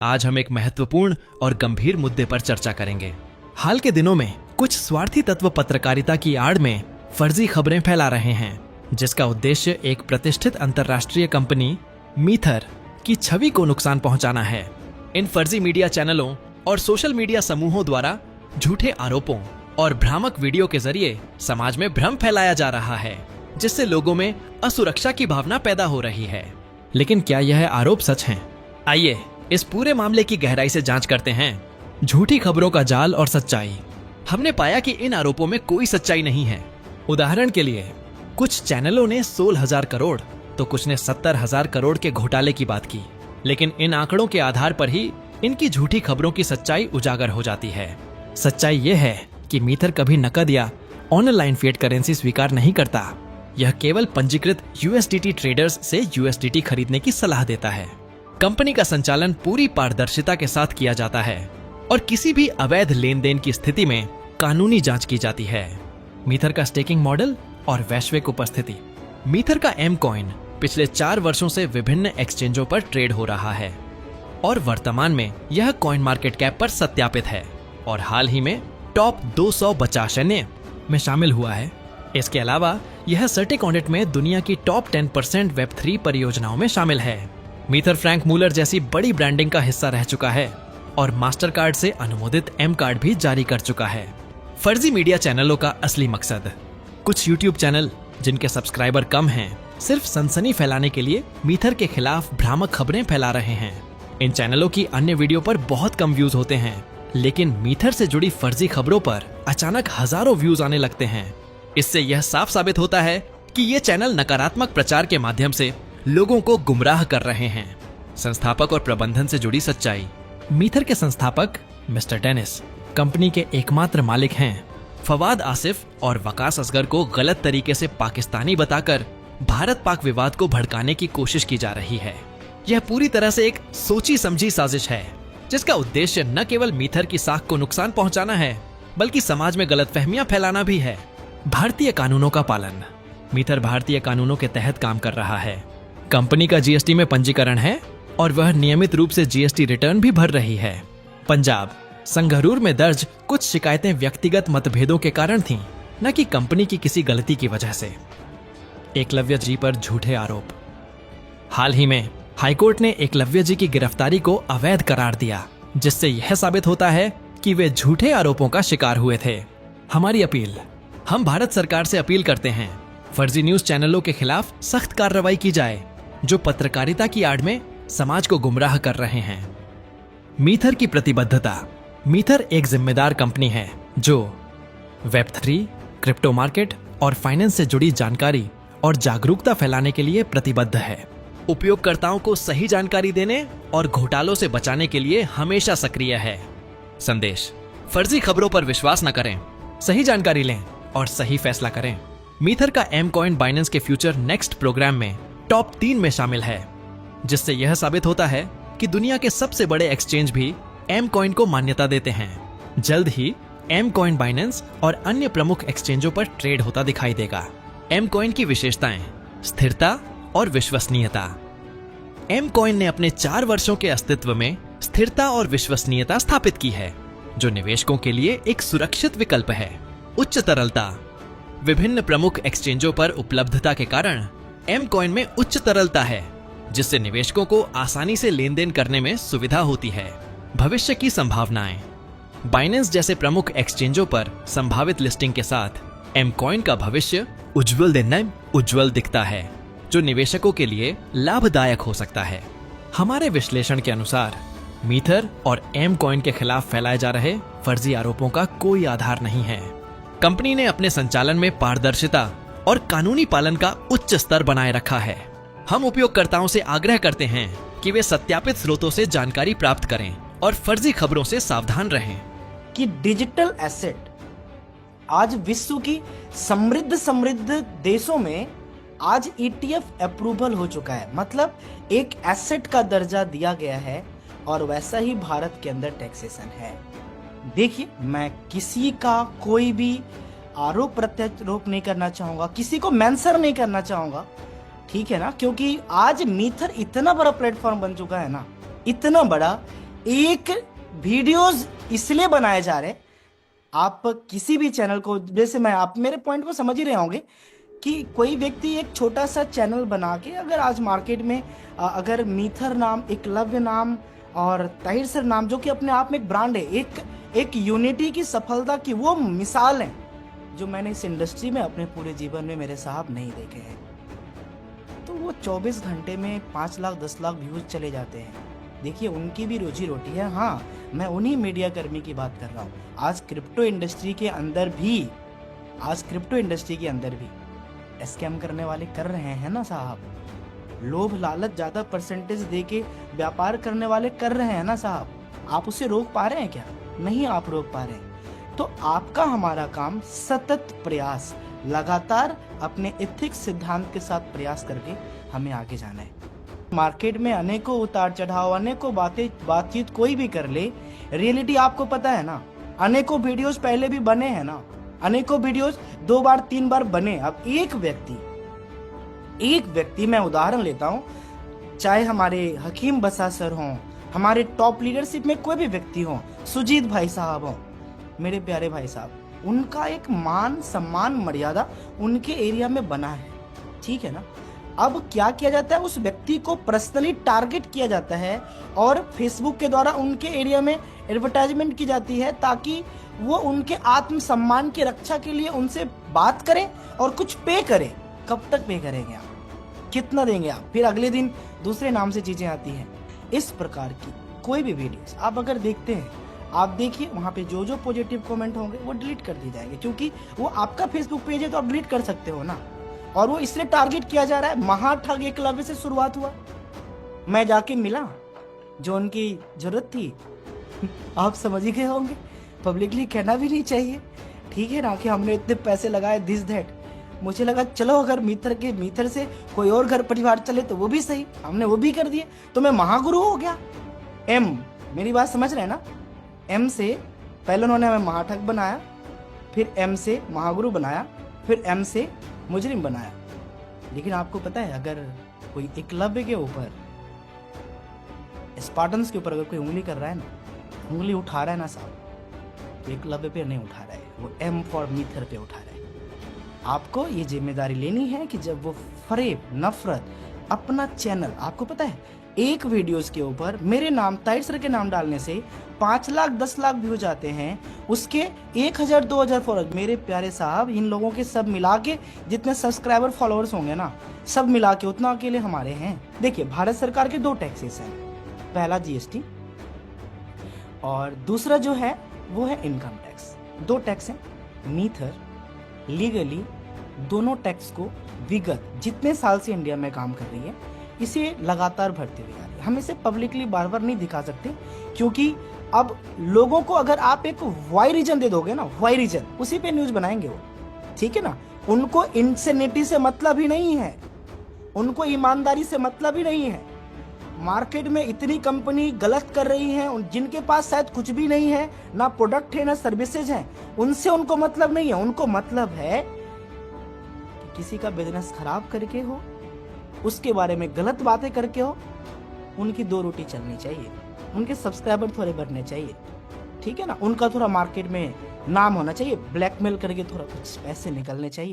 आज हम एक महत्वपूर्ण और गंभीर मुद्दे पर चर्चा करेंगे। हाल के दिनों में कुछ स्वार्थी तत्व पत्रकारिता की आड़ में फर्जी खबरें फैला रहे हैं, जिसका उद्देश्य एक प्रतिष्ठित अंतर्राष्ट्रीय कंपनी मीथर की छवि को नुकसान पहुंचाना है। इन फर्जी मीडिया चैनलों और सोशल मीडिया समूहों द्वारा झूठे आरोपों और भ्रामक वीडियो के जरिए समाज में भ्रम फैलाया जा रहा है, जिससे लोगों में असुरक्षा की भावना पैदा हो रही है। लेकिन क्या यह आरोप सच हैं? आइए इस पूरे मामले की गहराई से जांच करते हैं। झूठी खबरों का जाल और सच्चाई। हमने पाया कि इन आरोपों में कोई सच्चाई नहीं है। उदाहरण के लिए, कुछ चैनलों ने 16,000 करोड़ तो कुछ ने 70,000 करोड़ के घोटाले की बात की, लेकिन इन आंकड़ों के आधार पर ही इनकी झूठी खबरों की सच्चाई उजागर हो जाती है। सच्चाई ये है कि मीथर कभी नकद या ऑनलाइन फिएट करेंसी स्वीकार नहीं करता। यह केवल पंजीकृत USDT ट्रेडर्स से USDT खरीदने की सलाह देता है। कंपनी का संचालन पूरी पारदर्शिता के साथ किया जाता है और किसी भी अवैध लेन देन की स्थिति में कानूनी जांच की जाती है। मीथर का स्टेकिंग मॉडल और वैश्विक उपस्थिति। मीथर का एम कॉइन पिछले 4 वर्षों से विभिन्न एक्सचेंजों पर ट्रेड हो रहा है और वर्तमान में यह कॉइन मार्केट कैप पर सत्यापित है और हाल ही में टॉप 250 में शामिल हुआ है। इसके अलावा यह सर्टिक ऑडिट में दुनिया की टॉप 10% Web3 परियोजनाओं में शामिल है। मीथर फ्रैंक मूलर जैसी बड़ी ब्रांडिंग का हिस्सा रह चुका है और मास्टर कार्ड से अनुमोदित एम कार्ड भी जारी कर चुका है। फर्जी मीडिया चैनलों का असली मकसद। कुछ यूट्यूब चैनल जिनके सब्सक्राइबर कम हैं, सिर्फ सनसनी फैलाने के लिए मीथर के खिलाफ भ्रामक खबरें फैला रहे हैं। इन चैनलों की अन्य वीडियो पर बहुत कम व्यूज होते हैं, लेकिन मीथर से जुड़ी फर्जी खबरों पर अचानक हजारों व्यूज आने लगते हैं। इससे यह साफ साबित होता है कि ये चैनल नकारात्मक प्रचार के माध्यम से लोगों को गुमराह कर रहे हैं। संस्थापक और प्रबंधन से जुड़ी सच्चाई। मीथर के संस्थापक मिस्टर डेनिस कंपनी के एकमात्र मालिक हैं। फवाद आसिफ और वकास असगर को गलत तरीके से पाकिस्तानी बताकर भारत पाक विवाद को भड़काने की कोशिश की जा रही है। यह पूरी तरह से एक सोची समझी साजिश है, जिसका उद्देश्य न केवल मीथर की साख को नुकसान पहुंचाना है, बल्कि समाज में गलतफहमियां फैलाना भी है। भारतीय कानूनों का पालन। मीथर भारतीय कानूनों के तहत काम कर रहा है। कंपनी का GST में पंजीकरण है और वह नियमित रूप से GST रिटर्न भी भर रही है। पंजाब संगरूर में दर्ज कुछ शिकायतें व्यक्तिगत मतभेदों के कारण थीं, न कि कंपनी की किसी गलती की वजह से। एकलव्य जी पर झूठे आरोप। हाल ही में हाईकोर्ट ने एकलव्य जी की गिरफ्तारी को अवैध करार दिया, जिससे यह साबित होता है कि वे झूठे आरोपों का शिकार हुए थे। हमारी अपील। हम भारत सरकार से अपील करते हैं, फर्जी न्यूज चैनलों के खिलाफ सख्त कार्रवाई की जाए, जो पत्रकारिता की आड़ में समाज को गुमराह कर रहे हैं। मीथर की प्रतिबद्धता। मीथर एक जिम्मेदार कंपनी है जो Web3, क्रिप्टो मार्केट और फाइनेंस से जुड़ी जानकारी और जागरूकता फैलाने के लिए प्रतिबद्ध है। उपयोगकर्ताओं को सही जानकारी देने और घोटालों से बचाने के लिए हमेशा सक्रिय है। संदेश। फर्जी खबरों पर विश्वास न करें, सही जानकारी लें और सही फैसला करें। मीथर का एम कॉइन बाइनेंस के फ्यूचर नेक्स्ट प्रोग्राम में टॉप 3 में शामिल है, जिससे यह साबित होता है कि दुनिया के सबसे बड़े एक्सचेंज भी एम कॉइन को मान्यता देते हैं। जल्द ही एम कॉइन बाइनेंस और अन्य प्रमुख एक्सचेंजों पर ट्रेड होता दिखाई देगा। एम कॉइन की विशेषताएं। स्थिरता और विश्वसनीयता। एम कॉइन ने अपने 4 वर्षों के अस्तित्व में स्थिरता और विश्वसनीयता स्थापित की है, जो निवेशकों के लिए एक सुरक्षित विकल्प है। उच्च तरलता। विभिन्न प्रमुख एक्सचेंजों पर उपलब्धता के कारण एम कॉइन में उच्च तरलता है, जिससे निवेशकों को आसानी से लेन देन करने में सुविधा होती है। भविष्य की संभावनाएं। बाइनेंस जैसे प्रमुख एक्सचेंजों पर संभावित लिस्टिंग के साथ एम कॉइन का भविष्य उज्जवल दिखता है, जो निवेशकों के लिए लाभदायक हो सकता है। हमारे विश्लेषण के अनुसार मीथर और एम कॉइन के खिलाफ फैलाए जा रहे फर्जी आरोपों का कोई आधार नहीं है। कंपनी ने अपने संचालन में पारदर्शिता और कानूनी पालन का उच्च स्तर बनाए रखा है। हम उपयोगकर्ताओं से आग्रह करते हैं कि वे सत्यापित स्रोतों से जानकारी प्राप्त करें और फर्जी खबरों से सावधान रहें। कि डिजिटल एसेट आज विश्व की समृद्ध देशों में आज ETF अप्रूवल हो चुका है, मतलब एक एसेट का दर्जा दिया गया है और वैसा ही भारत के अंदर टैक्सेशन है। देखिए, मैं किसी का कोई भी आरोप प्रत्यारोप नहीं करना चाहूंगा, किसी को मेंशन नहीं करना चाहूंगा, ठीक है ना, क्योंकि आज मीथर इतना बड़ा प्लेटफॉर्म बन चुका है ना, इतना बड़ा एक वीडियोस इसलिए बनाए जा रहे, आप किसी भी चैनल को, जैसे मैं, आप मेरे पॉइंट को समझ ही रहे होंगे कि कोई व्यक्ति एक छोटा सा चैनल बना के अगर आज मार्केट में अगर मीथर नाम, एकलव्य नाम और ताहिर सर नाम, जो कि अपने आप में एक ब्रांड है, एक यूनिटी की सफलता की वो मिसाल है जो मैंने इस इंडस्ट्री में अपने पूरे जीवन में मेरे साहब नहीं देखे हैं। तो वो 24 घंटे में 5 लाख 10 लाख व्यूज चले जाते हैं। देखिए, उनकी भी रोजी रोटी है। हाँ, मैं उन्हीं मीडिया कर्मी की बात कर रहा हूँ। आज क्रिप्टो इंडस्ट्री के अंदर भी स्कैम करने वाले कर रहे हैं ना साहब। लोभ लालच ज्यादा परसेंटेज देके व्यापार करने वाले कर रहे हैं ना साहब। आप उसे रोक पा रहे हैं क्या? नहीं, आप रोक पा रहे हैं। तो आपका हमारा काम सतत प्रयास, लगातार अपने एथिक्स सिद्धांत के साथ प्रयास करके हमें आगे जाना है। मार्केट में अनेकों उतार चढ़ाव, अनेकों बातचीत कोई भी कर ले, रियलिटी आपको पता है ना। अनेकों वीडियोस पहले भी बने हैं ना, अनेकों वीडियोस 2 बार 3 बार बने। अब एक व्यक्ति मैं उदाहरण लेता हूं, चाहे हमारे हकीम बसा सर हों, हमारे टॉप लीडरशिप में कोई भी व्यक्ति हो, सुजीत भाई साहब हो, मेरे प्यारे भाई साहब, उनका एक मान सम्मान मर्यादा उनके एरिया में बना है, ठीक है ना। अब क्या किया जाता है, उस व्यक्ति को पर्सनली टारगेट किया जाता है और फेसबुक के द्वारा उनके एरिया में एडवर्टाइजमेंट की जाती है ताकि वो उनके आत्मसम्मान की रक्षा के लिए उनसे बात करें और कुछ पे करें। कब तक पे करेंगे आप? कितना देंगे आप? फिर अगले दिन दूसरे नाम से चीजें आती हैं। इस प्रकार की कोई भी वीडियोस आप अगर देखते हैं, आप देखिए वहां पे जो पॉजिटिव कमेंट होंगे वो डिलीट कर दिए जाएंगे, क्योंकि वो आपका फेसबुक पेज है तो आप डिलीट कर सकते हो ना। और वो इसलिए टारगेट किया जा रहा है। महाठग एकलव्य से शुरुआत हुआ, मैं जाके मिला जो उनकी जरूरत थी। आप समझ ही गए होंगे, पब्लिकली कहना भी नहीं चाहिए, ठीक है ना, कि हमने इतने पैसे लगाए दिस दैट। मुझे लगा चलो अगर मीथर से कोई और घर परिवार चले तो वो भी सही, हमने वो भी कर दिए तो मैं महागुरु हो गया। एम, मेरी बात समझ रहे हैं ना। एम से पहले उन्होंने हमें महाठग बनाया, फिर एम से महागुरु बनाया, फिर एम से मुजरिम बनाया। लेकिन आपको पता है, अगर कोई एकलव्य के ऊपर, स्पार्टन्स के ऊपर अगर कोई उंगली कर रहा है ना, उंगली उठा रहा है ना साहब, तो एकलव्य पे नहीं उठा रहा है, वो एम फॉर मीथर पे उठा रहा है। आपको ये जिम्मेदारी लेनी है कि जब वो फरेब, नफरत, अपना चैनल, आपको पता है एक वीडियोस के ऊपर मेरे नाम, ताहिर सर के नाम डालने से 5 लाख 10 लाख व्यूज आते हैं, उसके 1000 2000 फॉलोअर्स, मेरे प्यारे साहब, इन लोगों के सब मिला के जितने सब्सक्राइबर फॉलोअर्स होंगे ना, सब मिला के उतना अकेले हमारे हैं। देखिए, भारत सरकार के 2 टैक्सेस हैं, पहला जीएसटी और दूसरा जो है वो है इनकम टैक्स। 2 टैक्स हैं। मीथर लीगली दोनों टैक्स को विगत जितने साल से इंडिया में काम कर रही है, इसे लगातार भरते हुए आ रही है। हम इसे पब्लिकली बार बार नहीं दिखा सकते, क्योंकि अब लोगों को अगर आप एक वाई रीजन दे दोगे ना, वाई रीजन, उसी पे न्यूज बनाएंगे वो, ठीक है ना। उनको इंसेनिटी से मतलब ही नहीं है, उनको ईमानदारी से मतलब ही नहीं है। मार्केट में इतनी कंपनी गलत कर रही हैं, जिनके पास शायद कुछ भी नहीं है, ना प्रोडक्ट है ना सर्विसेज है, उनसे उनको मतलब नहीं है। उनको मतलब है कि किसी का बिजनेस खराब करके हो, उसके बारे में गलत बातें करके हो, उनकी 2 रोटी चलनी चाहिए, उनके सब्सक्राइबर थोड़े बढ़ने चाहिए, ठीक है ना, उनका थोड़ा मार्केट में नाम होना चाहिए, ब्लैकमेल करके थोड़ा कुछ पैसे निकलने चाहिए।